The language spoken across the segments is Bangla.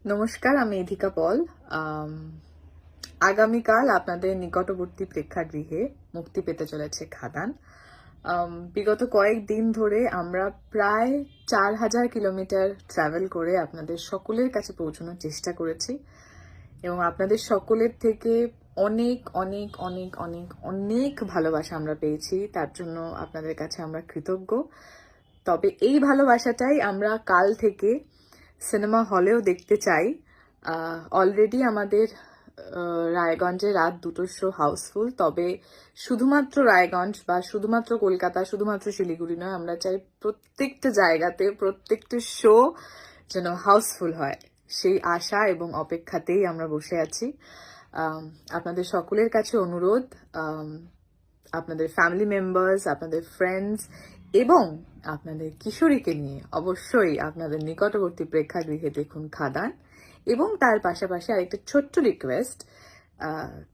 নমস্কার, আমি এধিকা পল। আগামীকাল আপনাদের নিকটবর্তী প্রেক্ষাগৃহে মুক্তি পেতে চলেছে খাদান। বিগত কয়েকদিন ধরে আমরা প্রায় 4000 কিলোমিটার ট্রাভেল করে আপনাদের সকলের কাছে পৌঁছানোর চেষ্টা করেছি এবং আপনাদের সকলের থেকে অনেক অনেক অনেক অনেক অনেক ভালোবাসা আমরা পেয়েছি। তার জন্য আপনাদের কাছে আমরা কৃতজ্ঞ। তবে এই ভালোবাসাটাই আমরা কাল থেকে সিনেমা হলেও দেখতে চাই। অলরেডি আমাদের রায়গঞ্জে রাত 2টোর শো হাউসফুল। তবে শুধুমাত্র রায়গঞ্জ বা শুধুমাত্র কলকাতা, শুধুমাত্র শিলিগুড়ি নয়, আমরা চাই প্রত্যেকটা জায়গাতে প্রত্যেকটা শো যেন হাউসফুল হয়। সেই আশা এবং অপেক্ষাতেই আমরা বসে আছি। আপনাদের সকলের কাছে অনুরোধ, আপনাদের ফ্যামিলি মেম্বার্স, আপনাদের ফ্রেন্ডস এবং আপনাদের কিশোরীকে নিয়ে অবশ্যই আপনাদের নিকটবর্তী প্রেক্ষাগৃহে দেখুন খাদান। এবং তার পাশাপাশি আরেকটা ছোট্ট রিকোয়েস্ট,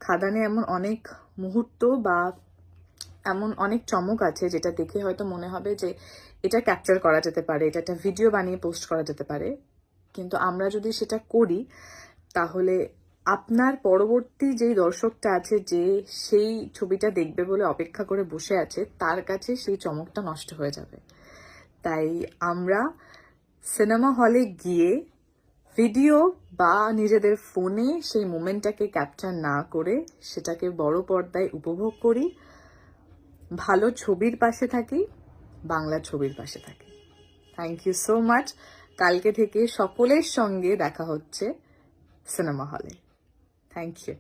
খাদানে এমন অনেক মুহূর্ত বা এমন অনেক চমক আছে যেটা দেখে হয়তো মনে হবে যে এটা ক্যাপচার করা যেতে পারে, এটা একটা ভিডিও বানিয়ে পোস্ট করা যেতে পারে। কিন্তু আমরা যদি সেটা করি তাহলে আপনার পরবর্তী যেই দর্শকটা আছে, যে সেই ছবিটা দেখবে বলে অপেক্ষা করে বসে আছে, তার কাছে সেই চমকটা নষ্ট হয়ে যাবে। তাই আমরা সিনেমা হলে গিয়ে ভিডিও বা নিজেদের ফোনে সেই মোমেন্টটাকে ক্যাপচার না করে সেটাকে বড় পর্দায় উপভোগ করি, ভালো ছবির পাশে থাকি, বাংলা ছবির পাশে থাকি। Thank you so much. কালকে থেকে সকলের সঙ্গে দেখা হচ্ছে সিনেমা হলে। Thank you.